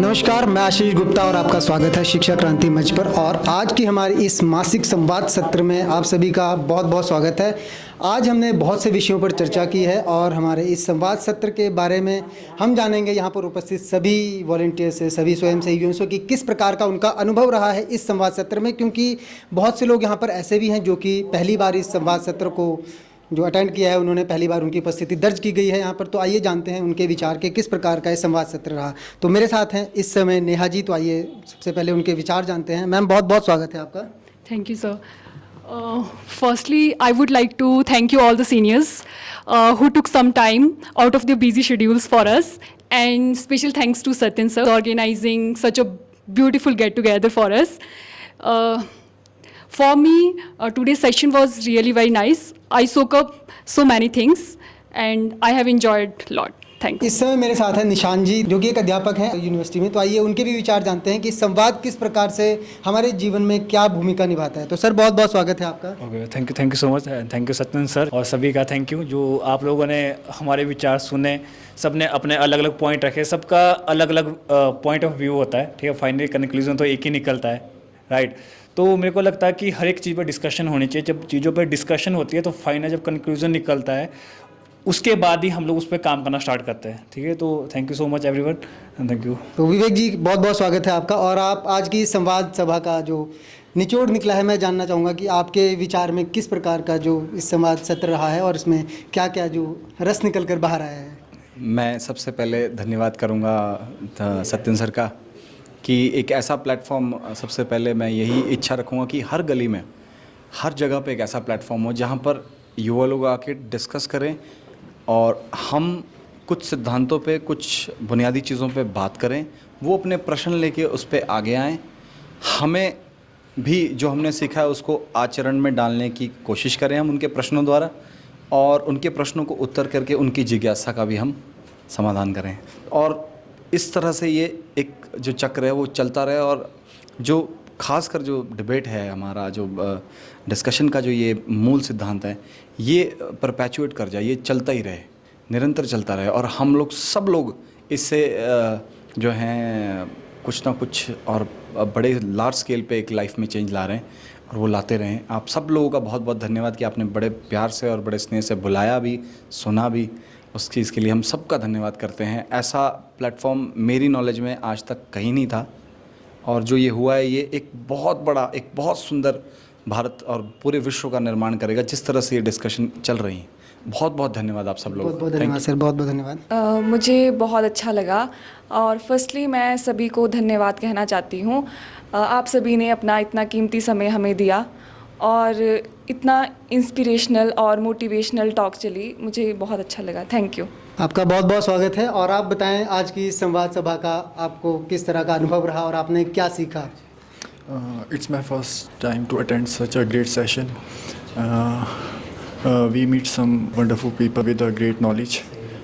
नमस्कार, मैं आशीष गुप्ता और आपका स्वागत है शिक्षा क्रांति मंच पर। और आज की हमारी इस मासिक संवाद सत्र में आप सभी का बहुत बहुत स्वागत है। आज हमने बहुत से विषयों पर चर्चा की है और हमारे इस संवाद सत्र के बारे में हम जानेंगे यहाँ पर उपस्थित सभी वॉलंटियर्स से, सभी स्वयंसेवियों से कि किस प्रकार का उनका अनुभव रहा है इस संवाद सत्र में, क्योंकि बहुत से लोग यहाँ पर ऐसे भी हैं जो कि पहली बार इस संवाद सत्र को जो अटेंड किया है, उन्होंने पहली बार उनकी उपस्थिति दर्ज की गई है यहाँ पर। तो आइए जानते हैं उनके विचार के किस प्रकार का ये संवाद सत्र रहा। तो मेरे साथ हैं इस समय नेहा जी, तो आइए सबसे पहले उनके विचार जानते हैं। मैम, बहुत बहुत स्वागत है आपका। Thank you, sir. Firstly, I would like to thank you all the seniors who took some time out of their busy schedules for us, and special thanks to Satyan sir for organizing such a beautiful get-together for us. For me, today's session was really very nice. I soak up so many things, and I have enjoyed a lot. Thanks. इस समय मेरे साथ है निशान जी, जो कि एक अध्यापक हैं यूनिवर्सिटी में। तो आइए उनके भी विचार जानते हैं कि संवाद किस प्रकार से हमारे जीवन में क्या भूमिका निभाता है। तो सर, बहुत बहुत स्वागत है आपका। Okay, thank you so much. Thank you Satyan sir, और सभी का थैंक यू जो आप लोगों ने हमारे विचार सुने। सब ने अपने अलग अलग पॉइंट रखे, सबका अलग अलग पॉइंट ऑफ व्यू होता है, ठीक है। फाइनली कंक्लूजन तो एक ही निकलता है, राइट। तो मेरे को लगता है कि हर एक चीज़ पर डिस्कशन होनी चाहिए। जब चीज़ों पर डिस्कशन होती है तो फाइनल जब कंक्लूजन निकलता है, उसके बाद ही हम लोग उस पर काम करना स्टार्ट करते हैं, ठीक है। तो thank you so much everyone, thank you. तो विवेक जी, बहुत बहुत स्वागत है आपका। और आप आज की संवाद सभा का जो निचोड़ निकला है, मैं जानना चाहूँगा कि आपके विचार में किस प्रकार का जो इस संवाद सत्र रहा है और इसमें क्या क्या जो रस निकल कर बाहर आया है। मैं सबसे पहले धन्यवाद करूँगा सत्यन सर का कि एक ऐसा प्लेटफॉर्म, सबसे पहले मैं यही इच्छा रखूँगा कि हर गली में, हर जगह पे एक ऐसा प्लेटफॉर्म हो जहाँ पर युवा लोग आके डिस्कस करें और हम कुछ सिद्धांतों पे, कुछ बुनियादी चीज़ों पे बात करें, वो अपने प्रश्न लेके उस पे आगे आएँ। हमें भी जो हमने सीखा है उसको आचरण में डालने की कोशिश करें हम उनके प्रश्नों द्वारा, और उनके प्रश्नों को उत्तर करके उनकी जिज्ञासा का भी हम समाधान करें। और इस तरह से ये एक जो चक्र है वो चलता रहे, और जो खासकर जो डिबेट है हमारा, जो डिस्कशन का जो ये मूल सिद्धांत है, ये परपेचुएट कर जाए, ये चलता ही रहे, निरंतर चलता रहे, और हम लोग सब लोग इससे जो हैं कुछ ना कुछ और बड़े लार्ज स्केल पे एक लाइफ में चेंज ला रहे हैं, और वो लाते रहें। आप सब लोगों का बहुत बहुत धन्यवाद कि आपने बड़े प्यार से और बड़े स्नेह से बुलाया भी, सुना भी। उस चीज़ के लिए हम सबका धन्यवाद करते हैं। ऐसा प्लेटफॉर्म मेरी नॉलेज में आज तक कहीं नहीं था, और जो ये हुआ है ये एक बहुत बड़ा, एक बहुत सुंदर भारत और पूरे विश्व का निर्माण करेगा, जिस तरह से ये डिस्कशन चल रही है। बहुत बहुत धन्यवाद आप सब लोगों बहुत बहुत धन्यवाद सर, बहुत बहुत धन्यवाद। मुझे बहुत अच्छा लगा, और फर्स्टली मैं सभी को धन्यवाद कहना चाहती हूँ। आप सभी ने अपना इतना कीमती समय हमें दिया और इतना इंस्पिरेशनल और मोटिवेशनल टॉक चली, मुझे बहुत अच्छा लगा। Thank you. आपका बहुत बहुत स्वागत है। और आप बताएं आज की संवाद सभा का आपको किस तरह का अनुभव रहा और आपने क्या सीखा। It's my first time to attend such a great session. We meet some wonderful people with a great knowledge.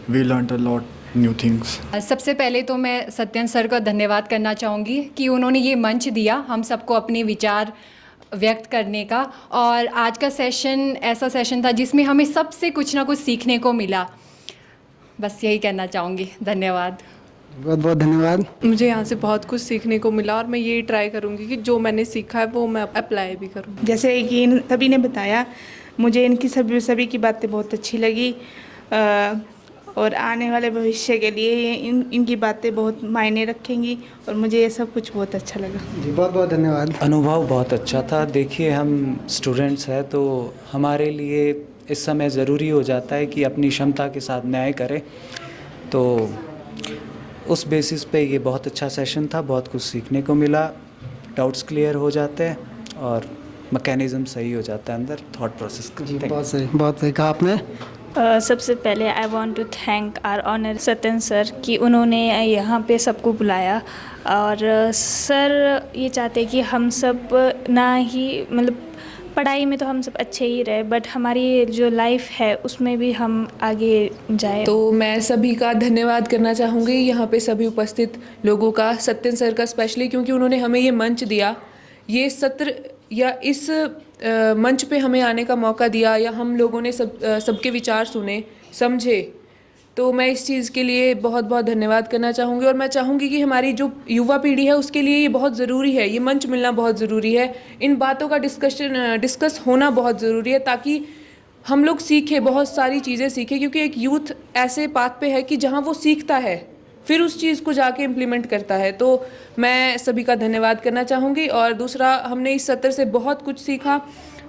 We learned a lot new things. सबसे पहले तो मैं सत्यन सर का धन्यवाद करना चाहूँगी कि उन्होंने ये मंच दिया हम सबको अपने विचार व्यक्त करने का। और आज का सेशन ऐसा सेशन था जिसमें हमें सबसे कुछ ना कुछ सीखने को मिला। बस यही कहना चाहूँगी, धन्यवाद। बहुत बहुत धन्यवाद। मुझे यहाँ से बहुत कुछ सीखने को मिला, और मैं यही ट्राई करूँगी कि जो मैंने सीखा है वो मैं अप्लाई भी करूँ। जैसे कि इन सभी ने बताया, मुझे इनकी सभी की बातें बहुत अच्छी लगी, और आने वाले भविष्य के लिए इनकी बातें बहुत मायने रखेंगी, और मुझे ये सब कुछ बहुत अच्छा लगा। जी, बहुत बहुत धन्यवाद। अनुभव बहुत अच्छा था। देखिए, हम स्टूडेंट्स हैं तो हमारे लिए इस समय ज़रूरी हो जाता है कि अपनी क्षमता के साथ न्याय करें। तो उस बेसिस पे ये बहुत अच्छा सेशन था, बहुत कुछ सीखने को मिला, डाउट्स क्लियर हो जाते हैं और मैकेनिज़्म सही हो जाता है अंदर थॉट प्रोसेस का। जी, बहुत सही कहा आपने। सबसे पहले I want to thank our honour Satyan sir कि उन्होंने यहाँ पे सबको बुलाया। और सर ये चाहते कि हम सब ना ही मतलब पढ़ाई में तो हम सब अच्छे ही रहे, बट हमारी जो लाइफ है उसमें भी हम आगे जाए। तो मैं सभी का धन्यवाद करना चाहूँगी, यहाँ पे सभी उपस्थित लोगों का, सत्यन सर का स्पेशली, क्योंकि उन्होंने हमें ये मंच दिया, ये सत्र या इस मंच पे हमें आने का मौका दिया, या हम लोगों ने सबके विचार सुने, समझे। तो मैं इस चीज़ के लिए बहुत बहुत धन्यवाद करना चाहूँगी। और मैं चाहूँगी कि हमारी जो युवा पीढ़ी है उसके लिए ये बहुत ज़रूरी है, ये मंच मिलना बहुत ज़रूरी है, इन बातों का डिस्कस होना बहुत ज़रूरी है, ताकि हम लोग सीखें, बहुत सारी चीज़ें सीखें। क्योंकि एक यूथ ऐसे पाथ पे है कि जहाँ वो सीखता है फिर उस चीज़ को जाके इम्प्लीमेंट करता है। तो मैं सभी का धन्यवाद करना चाहूँगी। और दूसरा, हमने इस सत्र से बहुत कुछ सीखा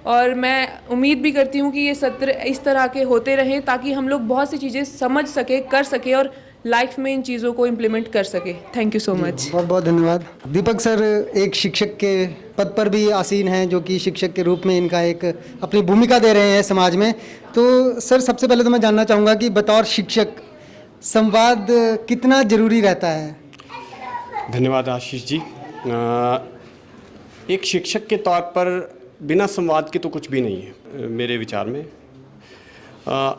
और मैं उम्मीद भी करती हूँ कि ये सत्र इस तरह के होते रहें ताकि हम लोग बहुत सी चीज़ें समझ सके, कर सके और लाइफ में इन चीज़ों को इम्प्लीमेंट कर सके। Thank you so much. बहुत बहुत धन्यवाद। दीपक सर एक शिक्षक के पद पर भी आसीन हैं, जो कि शिक्षक के रूप में इनका एक अपनी भूमिका दे रहे हैं समाज में। तो सर सबसे पहले तो मैं जानना चाहूँगा कि बतौर शिक्षक संवाद कितना ज़रूरी रहता है? धन्यवाद आशीष जी। एक शिक्षक के तौर पर बिना संवाद के तो कुछ भी नहीं है मेरे विचार में।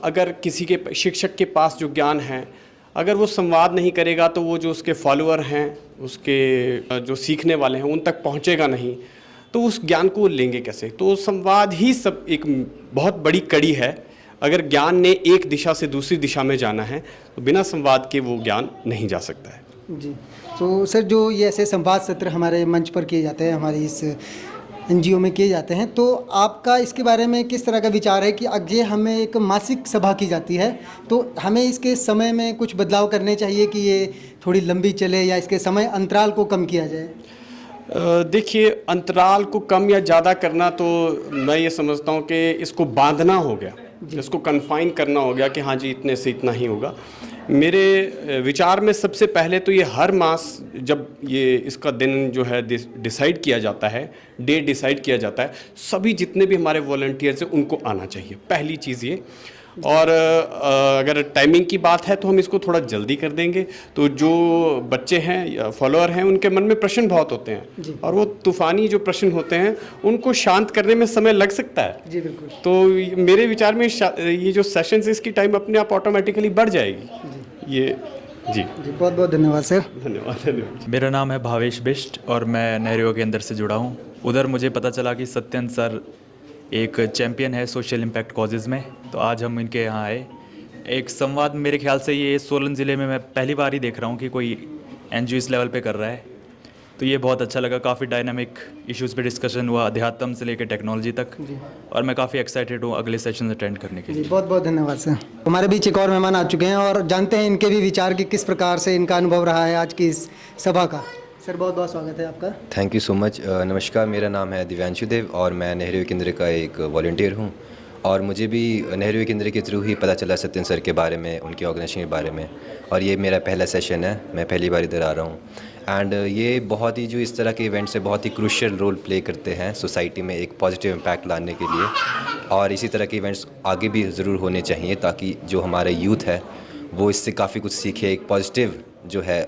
अगर किसी के शिक्षक के पास जो ज्ञान है, अगर वो संवाद नहीं करेगा तो वो जो उसके फॉलोअर हैं, उसके जो सीखने वाले हैं, उन तक पहुंचेगा नहीं, तो उस ज्ञान को लेंगे कैसे? तो संवाद ही सब एक बहुत बड़ी कड़ी है। अगर ज्ञान ने एक दिशा से दूसरी दिशा में जाना है तो बिना संवाद के वो ज्ञान नहीं जा सकता है। जी, तो सर जो ये ऐसे संवाद सत्र हमारे मंच पर किए जाते हैं, हमारी इस एनजीओ में किए जाते हैं, तो आपका इसके बारे में किस तरह का विचार है कि आगे हमें एक मासिक सभा की जाती है, तो हमें इसके समय में कुछ बदलाव करने चाहिए कि ये थोड़ी लंबी चले या इसके समय अंतराल को कम किया जाए? देखिए, अंतराल को कम या ज़्यादा करना तो मैं ये समझता हूँ कि इसको बांधना हो गया, इसको कन्फाइन करना हो गया कि हाँ जी इतने से इतना ही होगा। मेरे विचार में सबसे पहले तो ये हर मास जब ये इसका दिन जो है डिसाइड किया जाता है, डेट डिसाइड किया जाता है, सभी जितने भी हमारे वॉलंटियर्स हैं उनको आना चाहिए, पहली चीज़ ये। और अगर टाइमिंग की बात है तो हम इसको थोड़ा जल्दी कर देंगे तो जो बच्चे हैं या फॉलोअर हैं उनके मन में प्रश्न बहुत होते हैं और वो तूफ़ानी जो प्रश्न होते हैं उनको शांत करने में समय लग सकता है। जी बिल्कुल। तो मेरे विचार में ये जो सेशंस इसकी टाइम अपने आप ऑटोमेटिकली बढ़ जाएगी। ये जी बहुत बहुत धन्यवाद सर। धन्यवाद। मेरा नाम है भावेश बिष्ट और मैं नेहरू युवा केंद्र से जुड़ा हूँ। उधर मुझे पता चला कि सत्यन सर एक चैम्पियन है सोशल इम्पैक्ट कॉजेज़ में, तो आज हम इनके यहाँ आए। एक संवाद, मेरे ख्याल से ये सोलन ज़िले में मैं पहली बार ही देख रहा हूँ कि कोई एनजीओ इस लेवल पे कर रहा है, तो ये बहुत अच्छा लगा। काफ़ी डायनामिक इश्यूज़ पे डिस्कशन हुआ, अध्यात्म से लेकर टेक्नोलॉजी तक, और मैं काफ़ी एक्साइटेड हूँ अगले सेशन अटेंड करने के लिए। बहुत बहुत धन्यवाद सर। हमारे बीच एक और मेहमान आ चुके हैं और जानते हैं इनके भी विचार कि किस प्रकार से इनका अनुभव रहा है आज की इस सभा का। सर बहुत बहुत स्वागत है आपका। Thank you so much. नमस्कार, मेरा नाम है दिव्यांशु देव और मैं नेहरू युवा केंद्र का एक वॉलंटियर हूँ। और मुझे भी नेहरू युवा केंद्र के थ्रू ही पता चला सत्यन सर के बारे में, उनकी ऑर्गेनाइजेशन के बारे में, और ये मेरा पहला सेशन है, मैं पहली बार इधर आ रहा हूँ। एंड ये बहुत ही, जो इस तरह के इवेंट्स से बहुत ही क्रूशियल रोल प्ले करते हैं सोसाइटी में एक पॉजिटिव इम्पैक्ट लाने के लिए, और इसी तरह के इवेंट्स आगे भी ज़रूर होने चाहिए ताकि जो हमारा यूथ है वो इससे काफ़ी कुछ सीखे, एक पॉजिटिव जो है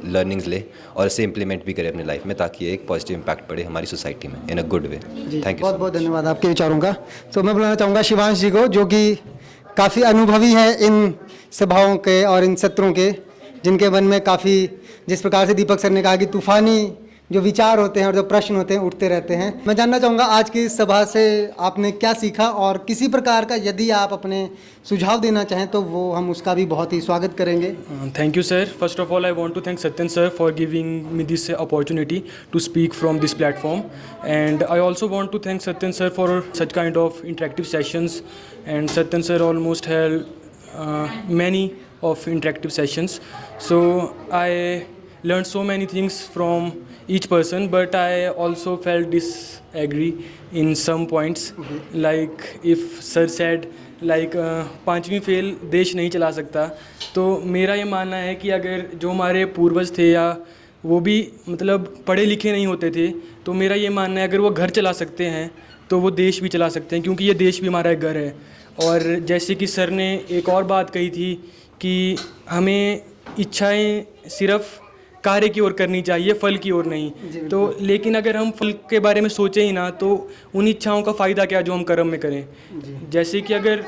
लर्निंग्स ले और इसे इम्प्लीमेंट भी करे अपनी लाइफ में, ताकि एक पॉजिटिव इम्पैक्ट पड़े हमारी सोसाइटी में in a good way. Thank you. बहुत बहुत धन्यवाद आपके विचारों का। तो मैं बुलाना चाहूँगा शिवांश जी को, जो कि काफ़ी अनुभवी है इन सभाओं के और इन सत्रों के, जिनके मन में काफ़ी, जिस प्रकार से दीपक सर ने कहा कि तूफ़ानी जो विचार होते हैं और जो प्रश्न होते हैं उठते रहते हैं। मैं जानना चाहूँगा आज की इस सभा से आपने क्या सीखा, और किसी प्रकार का यदि आप अपने सुझाव देना चाहें तो वो हम उसका भी बहुत ही स्वागत करेंगे। Thank you sir. First of all I want to thank Satyan sir for giving me this opportunity to speak from this platform, and I also want to thank Satyan sir for such kind of interactive sessions, and Satyan sir almost held many of interactive sessions, so I learned so many things from each person, but I also felt disagree in some points. Like if sir said like पांचवी fail देश नहीं चला सकता, तो मेरा ये मानना है कि अगर जो हमारे पूर्वज थे या वो भी मतलब पढ़े लिखे नहीं होते थे, तो मेरा ये मानना है अगर वो घर चला सकते हैं तो वो देश भी चला सकते हैं, क्योंकि ये देश भी हमारा एक घर है। और जैसे कि सर ने एक और बात कही थी कि हमें इच्छाएं सिर्फ कार्य की ओर करनी चाहिए, फल की ओर नहीं। तो लेकिन अगर हम फल के बारे में सोचें ही ना, तो उन इच्छाओं का फ़ायदा क्या जो हम कर्म में करें। जैसे कि अगर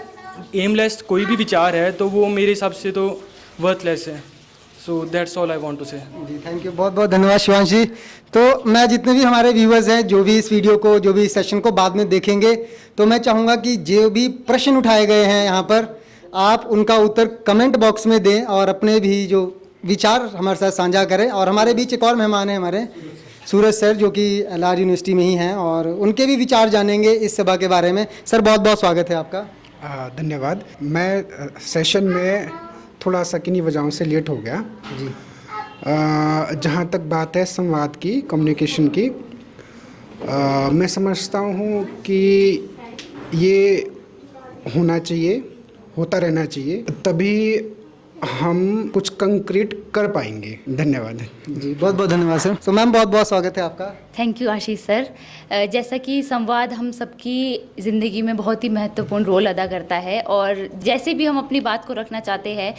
एमलेस कोई भी विचार है तो वो मेरे हिसाब से तो वर्थलेस है। So that's all I want to say. जी थैंक यू, बहुत बहुत धन्यवाद शिवांश जी। तो मैं जितने भी हमारे व्यूवर्स हैं, जो भी इस वीडियो को, जो भी इस सेशन को बाद में देखेंगे, तो मैं चाहूँगा कि जो भी प्रश्न उठाए गए हैं यहाँ पर, आप उनका उत्तर कमेंट बॉक्स में दें और अपने भी जो विचार हमारे साथ साझा करें। और हमारे बीच एक और मेहमान हैं हमारे सूरज सर, जो कि LR यूनिवर्सिटी में ही हैं, और उनके भी विचार जानेंगे इस सभा के बारे में। सर बहुत बहुत स्वागत है आपका। धन्यवाद। मैं सेशन में थोड़ा सा किन्हीं वजहों से लेट हो गया जी। जहाँ तक बात है संवाद की, कम्युनिकेशन की, मैं समझता हूँ कि ये होना चाहिए, होता रहना चाहिए, तभी हम कुछ कंक्रीट कर पाएंगे। धन्यवाद जी, बहुत बहुत धन्यवाद सर। तो मैम बहुत बहुत स्वागत है आपका। Thank you Ashish sir. जैसा कि संवाद हम सबकी ज़िंदगी में बहुत ही महत्वपूर्ण रोल अदा करता है, और जैसे भी हम अपनी बात को रखना चाहते हैं,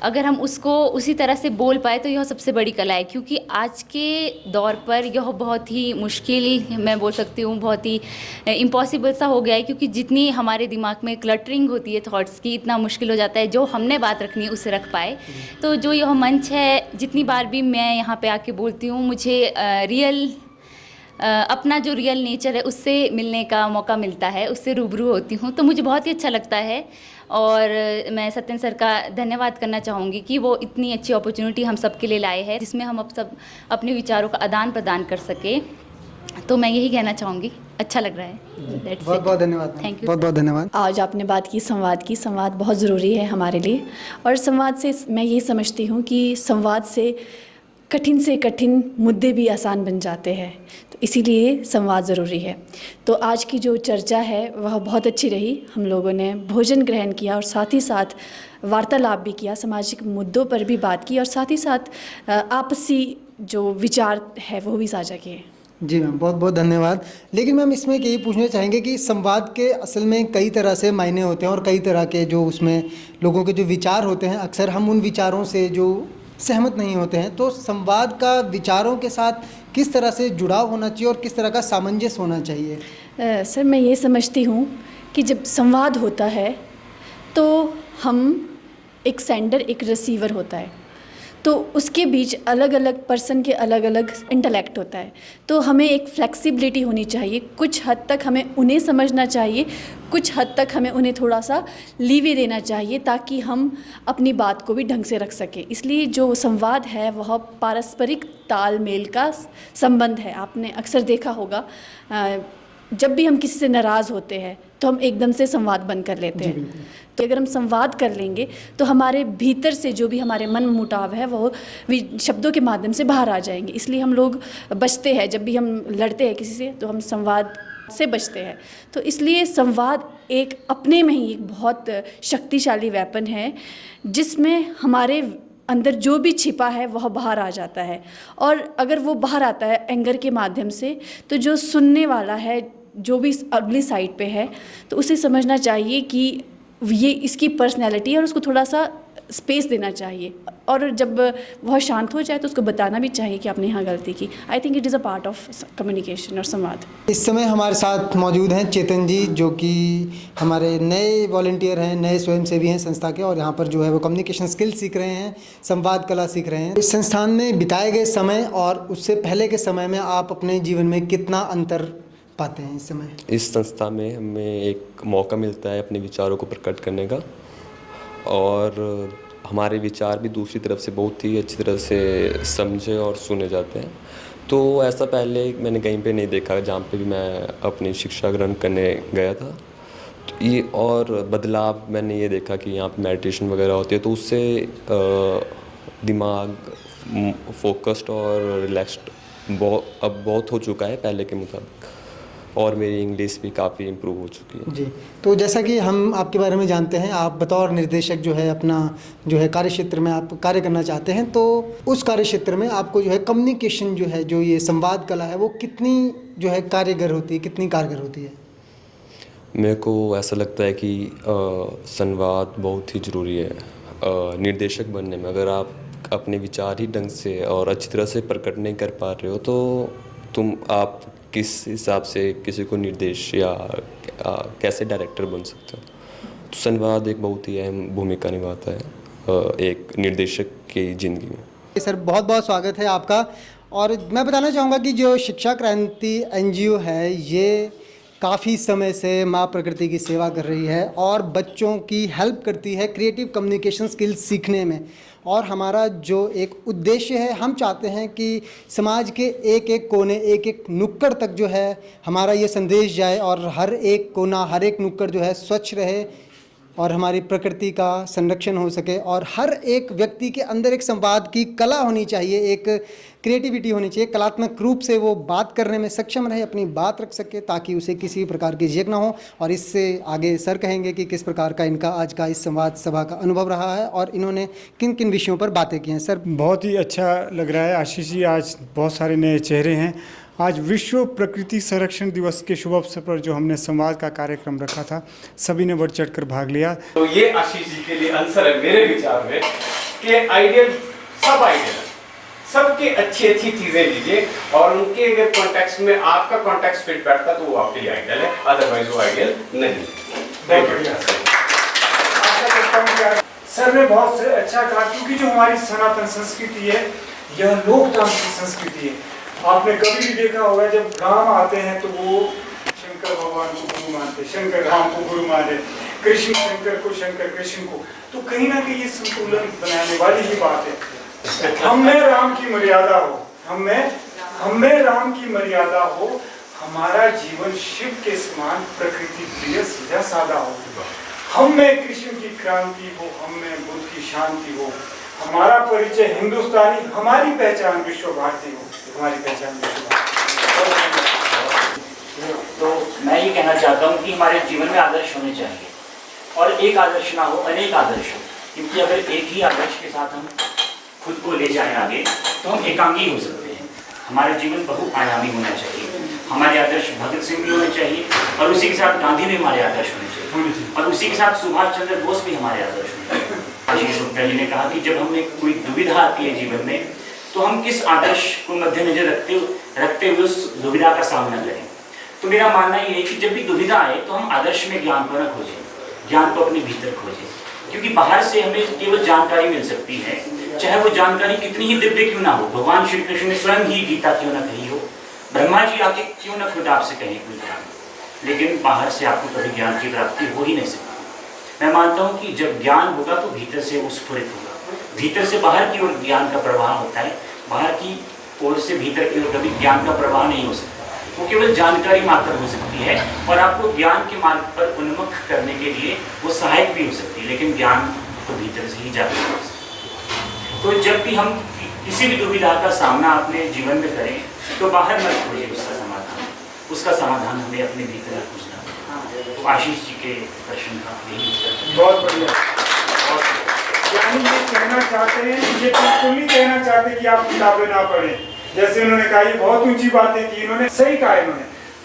अगर हम उसको उसी तरह से बोल पाए तो यह सबसे बड़ी कला है। क्योंकि आज के दौर पर यह बहुत ही मुश्किल, मैं बोल सकती हूँ बहुत ही इम्पॉसिबल सा हो गया है। क्योंकि जितनी हमारे दिमाग में क्लटरिंग होती है थॉट्स की, इतना मुश्किल हो जाता है जो हमने बात रखनी है उसे रख पाए। तो जो यह मंच है, जितनी बार भी मैं यहाँ पे आके बोलती हूँ, मुझे अपना जो रियल नेचर है उससे मिलने का मौका मिलता है, उससे रूबरू होती हूँ, तो मुझे बहुत ही अच्छा लगता है। और मैं सत्यन सर का धन्यवाद करना चाहूँगी कि वो इतनी अच्छी अपॉर्चुनिटी हम सब के लिए लाए हैं, जिसमें हम अब सब अपने विचारों का आदान प्रदान कर सके। तो मैं यही कहना चाहूँगी, अच्छा लग रहा है। बहुत बहुत धन्यवाद। Thank you. बहुत बहुत धन्यवाद। आज आपने बात की संवाद बहुत ज़रूरी है हमारे लिए, और संवाद से मैं ये समझती हूँ कि संवाद से कठिन मुद्दे भी आसान बन जाते हैं, तो इसीलिए संवाद ज़रूरी है। तो आज की जो चर्चा है वह बहुत अच्छी रही। हम लोगों ने भोजन ग्रहण किया और साथ ही साथ वार्तालाप भी किया, सामाजिक मुद्दों पर भी बात की, और साथ ही साथ आपसी जो विचार है वो भी साझा किए। जी मैम, बहुत बहुत धन्यवाद। लेकिन मैम इसमें यही पूछना चाहेंगे कि संवाद के असल में कई तरह से मायने होते हैं, और कई तरह के जो उसमें लोगों के जो विचार होते हैं, अक्सर हम उन विचारों से जो सहमत नहीं होते हैं। तो संवाद का विचारों के साथ किस तरह से जुड़ाव होना चाहिए और किस तरह का सामंजस्य होना चाहिए? सर मैं ये समझती हूँ कि जब संवाद होता है तो हम एक सेंडर, एक रिसीवर होता है, तो उसके बीच अलग अलग पर्सन के अलग अलग इंटेलेक्ट होता है। तो हमें एक फ्लेक्सिबिलिटी होनी चाहिए, कुछ हद तक हमें उन्हें समझना चाहिए, कुछ हद तक हमें उन्हें थोड़ा सा लीवे देना चाहिए, ताकि हम अपनी बात को भी ढंग से रख सकें। इसलिए जो संवाद है वह पारस्परिक तालमेल का संबंध है। आपने अक्सर देखा होगा, जब भी हम किसी से नाराज़ होते हैं तो हम एकदम से संवाद बंद कर लेते हैं। तो अगर हम संवाद कर लेंगे तो हमारे भीतर से जो भी हमारे मन मुटाव है वो शब्दों के माध्यम से बाहर आ जाएंगे। इसलिए हम लोग बचते हैं, जब भी हम लड़ते हैं किसी से तो हम संवाद से बचते हैं। तो इसलिए संवाद एक अपने में ही एक बहुत शक्तिशाली वेपन है, जिसमें हमारे अंदर जो भी छिपा है वह बाहर आ जाता है। और अगर वो बाहर आता है एंगर के माध्यम से, तो जो सुनने वाला है, जो भी अगली साइड पे है, तो उसे समझना चाहिए कि ये इसकी पर्सनैलिटी है और उसको थोड़ा सा स्पेस देना चाहिए। और जब वह शांत हो जाए तो उसको बताना भी चाहिए कि आपने यहाँ गलती की। I think it is a part of communication और संवाद। इस समय हमारे साथ मौजूद हैं चेतन जी, जो कि हमारे नए वॉलंटियर हैं, नए स्वयंसेवी हैं संस्था के, और यहाँ पर जो है वो कम्युनिकेशन स्किल सीख रहे हैं, संवाद कला सीख रहे हैं। इस संस्थान में बिताए गए समय और उससे पहले के समय में आप अपने जीवन में कितना अंतर पाते हैं इस समय? इस संस्था में हमें एक मौका मिलता है अपने विचारों को प्रकट करने का, और हमारे विचार भी दूसरी तरफ से बहुत ही अच्छी तरह से समझे और सुने जाते हैं। तो ऐसा पहले मैंने कहीं पे नहीं देखा, जहाँ पे भी मैं अपनी शिक्षा ग्रहण करने गया था। तो ये और बदलाव मैंने ये देखा कि यहाँ पे मेडिटेशन वगैरह होती है, तो उससे दिमाग फोकस्ड और रिलैक्स्ड अब बहुत हो चुका है पहले के मुताबिक, और मेरी इंग्लिश भी काफ़ी इम्प्रूव हो चुकी है। जी, तो जैसा कि हम आपके बारे में जानते हैं, आप बतौर निर्देशक जो है अपना जो है कार्य क्षेत्र में आप कार्य करना चाहते हैं, तो उस कार्य क्षेत्र में आपको जो है कम्युनिकेशन जो है, जो ये संवाद कला है, वो कितनी जो है कारगर होती है, कितनी कारगर होती है? मेरे को ऐसा लगता है कि संवाद बहुत ही ज़रूरी है निर्देशक बनने में। अगर आप अपने विचार ही ढंग से और अच्छी तरह से प्रकट नहीं कर पा रहे हो, तो आप किस हिसाब से किसी को निर्देश या कैसे डायरेक्टर बन सकते हो? तो संवाद एक बहुत ही अहम भूमिका निभाता है एक निर्देशक की ज़िंदगी में। सर बहुत बहुत स्वागत है आपका। और मैं बताना चाहूँगा कि जो शिक्षा क्रांति NGO है, ये काफ़ी समय से माँ प्रकृति की सेवा कर रही है और बच्चों की हेल्प करती है क्रिएटिव कम्युनिकेशन स्किल्स सीखने में। और हमारा जो एक उद्देश्य है, हम चाहते हैं कि समाज के एक एक कोने, एक एक नुक्कड़ तक जो है हमारा ये संदेश जाए और हर एक कोना, हर एक नुक्कड़ जो है स्वच्छ रहे और हमारी प्रकृति का संरक्षण हो सके। और हर एक व्यक्ति के अंदर एक संवाद की कला होनी चाहिए, एक क्रिएटिविटी होनी चाहिए, कलात्मक रूप से वो बात करने में सक्षम रहे, अपनी बात रख सके ताकि उसे किसी प्रकार की झिझक ना हो। और इससे आगे सर कहेंगे कि किस प्रकार का इनका आज का इस संवाद सभा का अनुभव रहा है और इन्होंने किन किन विषयों पर बातें की हैं। सर, बहुत ही अच्छा लग रहा है आशीष जी, आज बहुत सारे नए चेहरे हैं। आज विश्व प्रकृति संरक्षण दिवस के शुभ अवसर पर जो हमने संवाद का कार्यक्रम रखा था, सभी ने बढ़ चढ़ कर भाग लिया। तो ये आशीष जी के लिए आंसर है मेरे विचार में कि आइडियल सब आइडियल है, सबके अच्छी अच्छी चीजें लीजिए और उनके अगर कॉन्टेक्स्ट में आपका कॉन्टेक्स्ट फिट बैठता तो वो आपके लिए आइडियल है, अदरवाइज वो आइडियल नहीं। सर ने बहुत अच्छा कहा, क्योंकि जो हमारी सनातन संस्कृति है यह लोकतांत्रिक संस्कृति है। आपने कभी भी देखा होगा जब राम आते हैं तो वो शंकर भगवान को गुरु मानते, शंकर राम को गुरु मानते, कृष्ण शंकर को, शंकर कृष्ण को। तो कहीं ना कहीं ये संतुलन बनाने वाली ही बात है। हम में राम की मर्यादा हो, हम में राम की मर्यादा हो, हमारा जीवन शिव के समान प्रकृति प्रिय सीधा साधा हो। हम में कृष्ण की क्रांति हो, हम में बुद्ध की शांति हो, हमारा परिचय हिंदुस्तानी, हमारी पहचान विश्व भारती हो, हमारी पहचान विश्व भारती। तो मैं ये कहना चाहता हूँ कि हमारे जीवन में आदर्श होने चाहिए और एक आदर्श ना हो, अनेक आदर्श हो, क्योंकि अगर एक ही आदर्श के साथ हम खुद को ले जाएं आगे तो हम एकांगी हो सकते हैं। हमारा जीवन बहुआयामी होना चाहिए। हमारे आदर्श भगत सिंह भी होने चाहिए और उसी के साथ गांधी भी हमारे आदर्श होने चाहिए और उसी के साथ सुभाष चंद्र बोस भी हमारे आदर्श होने चाहिए। आशीष गुप्ता जी ने कहा कि जब हमें कोई दुविधा आती है जीवन में तो हम किस आदर्श को मद्देनजर रखते हुए उस दुविधा का सामना करें। तो मेरा मानना ये है कि जब भी दुविधा आए तो हम आदर्श में ज्ञान को न खोजें, ज्ञान को अपने भीतर खोजें, क्योंकि बाहर से हमें केवल जानकारी मिल सकती है, चाहे वो जानकारी कितनी ही दिव्य क्यों ना हो। भगवान श्री कृष्ण ने स्वयं ही गीता क्यों ना कही हो, ब्रह्मा जी आके क्यों ना खुद आपसे कहें कोई ज्ञान, लेकिन बाहर से आपको कभी ज्ञान की प्राप्ति हो ही नहीं सकती। मैं मानता हूँ कि जब ज्ञान होगा तो भीतर से वो स्फुरित होगा, भीतर से बाहर की ओर ज्ञान का प्रवाह होता है, बाहर की ओर से भीतर की ओर कभी ज्ञान का प्रवाह नहीं हो सकता। वो केवल जानकारी मात्र हो सकती है और आपको ज्ञान के मार्ग पर उन्मुख करने के लिए वो सहायक भी हो सकती है, लेकिन ज्ञान तो भीतर से ही जाकर हो सकता है। तो जब भी हम किसी भी दुविधा का सामना अपने जीवन में करें तो बाहर मत खोजिए उसका समाधान हमें अपने भीतर खोजना। तो आशीष जी के प्रश्न का यही बहुत बढ़िया। यानी ये कहना चाहते हैं, ये बिल्कुल नहीं कहना चाहते कि आप किताबें ना पढ़ें। जैसे उन्होंने कहा, ये बहुत ऊंची बातें की इन्होंने, सही कहा इन्होंने।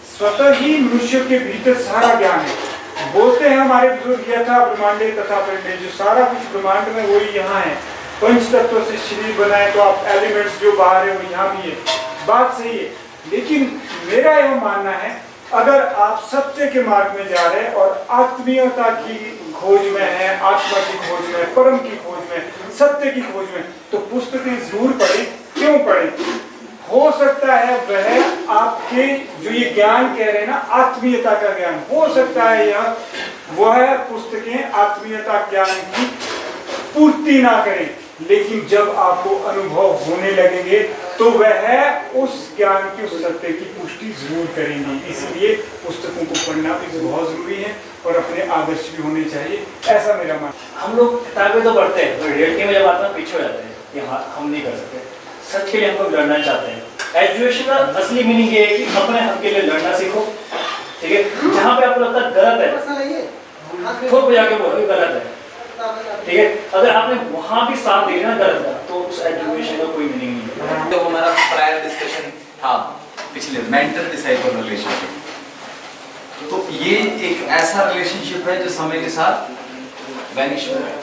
स्वतः ही मनुष्य के भीतर सारा ज्ञान है। बोलते हैं हमारे बुजुर्ग, यथा ब्रह्मांडे तथा पिंडे, जो सारा कुछ ब्रह्मांड में वही यहाँ है। पंच तत्वों से शरीर बनाए तो आप एलिमेंट्स जो बाहर है वो यहाँ भी है, बात सही है। लेकिन मेरा यह मानना है, अगर आप सत्य के मार्ग में जा रहे हैं और आत्मीयता की खोज में है, आत्मा की खोज में, परम की खोज में, सत्य की खोज में, तो पुस्तकें जरूर पढ़ें। क्यों पढ़ें? हो सकता है वह आपके जो ये ज्ञान कह रहे हैं ना, आत्मीयता का ज्ञान, हो सकता है यह वह पुस्तकें आत्मीयता ज्ञान की पूर्ति ना करें, लेकिन जब आपको अनुभव होने लगेंगे तो वह उस ज्ञान की, उस सत्य की पुष्टि जरूर करेंगी। इसलिए पुस्तकों को पढ़ना भी बहुत जरूरी है और अपने आदर्श भी होने चाहिए, ऐसा मेरा मानना। हम लोग किताबें तो पढ़ते हैं तो रियलिटी में जब आता है पीछे हो जाते हैं कि हाँ हम नहीं कर सकते। सच के लिए हम लोग लड़ना चाहते हैं। एजुकेशन का असली मीनिंग ये है कि अपने हक के लिए लड़ना सीखो, ठीक है। जहाँ पे आपको लगता है गलत है, खुद जाके बोलो गलत है, ठीक है। अगर आपने वहाँ भी साथ दे ना गलत है तो उस एजुकेशन का कोई मीनिंग नहीं है। तो हमारा प्रायर डिस्कशन था पिछले मेंटर डिसाइपल रिलेशनशिप, तो ये एक ऐसा रिलेशनशिप है जो समय के साथ वैनिश हो रहा है।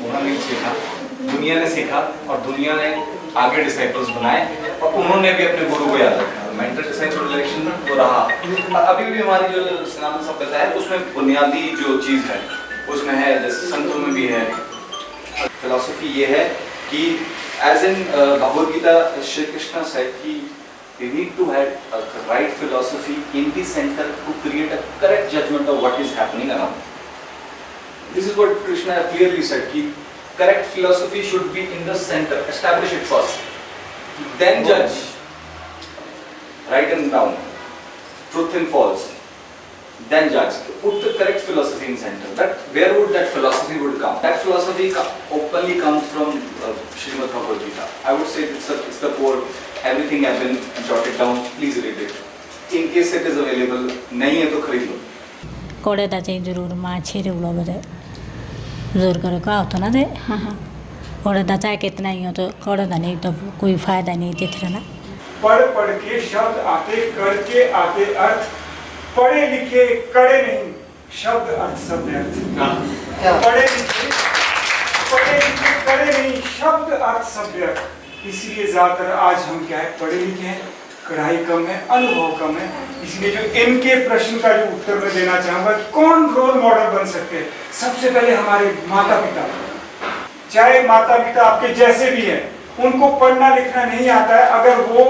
उन्होंने सीखा, दुनिया ने सीखा और दुनिया ने आगे डिसाइपल्स बनाए और उन्होंने भी अपने गुरु को याद रखा। मेंटर डिसाइपल रिलेशन तो रहा। अभी भी हमारी जो सनातन सभ्यता है उसमें बुनियादी जो चीज़ है उसमें है, जैसे संतों में भी है। फिलॉसफी ये है कि as in Bhagavad Gita Shri Krishna said कि They need to have a right philosophy in the center to create a correct judgment of what is happening around. This is what Krishna clearly said, कि correct philosophy should be in the center, establish it first, then judge, right and down, truth and false, then judge. Put the correct philosophy in center. That where would that philosophy would come? That philosophy openly comes from Srimad Bhagavad Gita. I would say it's the core. Everything has been jotted down. Please read it. In case it is available, नहीं है तो खरीद लो. कोड़े दा चाहिए जरूर माँ छेरे उड़ा बजे जोर करे का होता ना दे कोड़े दा चाहे कितना ही हो तो कोड़े दा नहीं तो कोई फायदा नहीं दिख रहा ना. पढ़ के शब्द आते, करके आते अर्थ, पढ़े लिखे कड़े नहीं, शब्द अर्थ सब व्यर्थ. पढ़े लिखे कड़े नहीं, शब्द अर्थ सब व्यर्थ. इसलिए ज़्यादातर आज हम क्या है, पढ़े लिखे हैं, कढ़ाई कम है, अनुभव कम है. इसलिए जो इनके प्रश्न का जो उत्तर मैं देना चाहूँगा कि कौन रोल मॉडल बन सकते हैं, सबसे पहले हमारे माता पिता. चाहे माता पिता आपके जैसे भी हैं, उनको पढ़ना लिखना नहीं आता है, अगर वो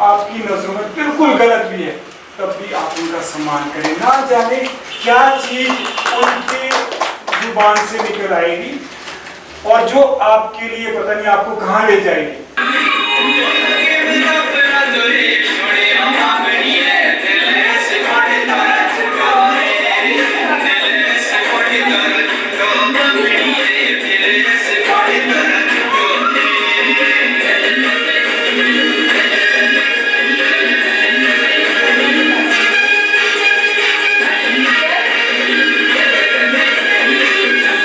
आपकी नज़रों में बिल्कुल गलत भी है, तब भी आप उनका सम्मान करें. ना जाने क्या चीज़ उनके जुबान से निकल आएगी और जो आपके लिए पता नहीं आपको कहाँ ले जाएगी.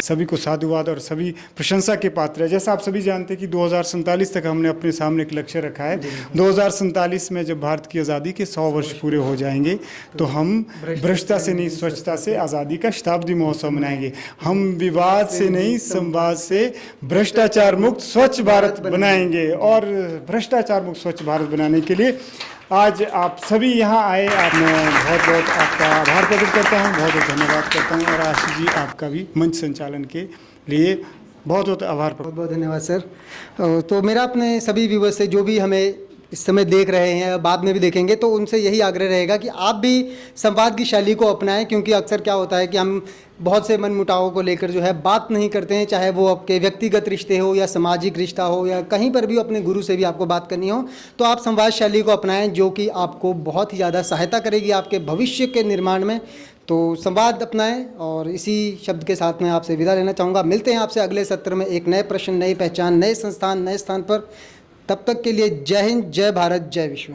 सभी को साधुवाद और सभी प्रशंसा के पात्र है. जैसा आप सभी जानते हैं कि 2047 तक हमने अपने सामने एक लक्ष्य रखा है. 2047 में जब भारत की आज़ादी के 100 वर्ष पूरे हो जाएंगे तो हम भ्रष्टता से नहीं, स्वच्छता से आज़ादी का शताब्दी महोत्सव मनाएंगे. हम विवाद से नहीं, संवाद से भ्रष्टाचार मुक्त स्वच्छ भारत बनाएंगे. और भ्रष्टाचार मुक्त स्वच्छ भारत बनाने के लिए आज आप सभी यहाँ आए, आपने बहुत बहुत आपका आभार प्रकट करता हूँ, बहुत बहुत धन्यवाद करता हूँ. और आशीष जी आपका भी मंच संचालन के लिए बहुत बहुत आभार. बहुत बहुत धन्यवाद सर. तो मेरा अपने सभी व्यूवर्स से, जो भी हमें इस समय देख रहे हैं, बाद में भी देखेंगे, तो उनसे यही आग्रह रहेगा कि आप भी संवाद की शैली को अपनाएं. क्योंकि अक्सर क्या होता है कि हम बहुत से मनमुटावों को लेकर जो है बात नहीं करते हैं, चाहे वो आपके व्यक्तिगत रिश्ते हो या सामाजिक रिश्ता हो या कहीं पर भी अपने गुरु से भी आपको बात करनी हो, तो आप संवाद शैली को अपनाएं, जो कि आपको बहुत ही ज़्यादा सहायता करेगी आपके भविष्य के निर्माण में. तो संवाद अपनाएं. और इसी शब्द के साथ मैं आपसे विदा लेना चाहूँगा. मिलते हैं आपसे अगले सत्र में एक नए प्रश्न, नई पहचान, नए संस्थान, नए स्थान पर. तब तक के लिए जय हिंद, जय भारत, जय विश्व.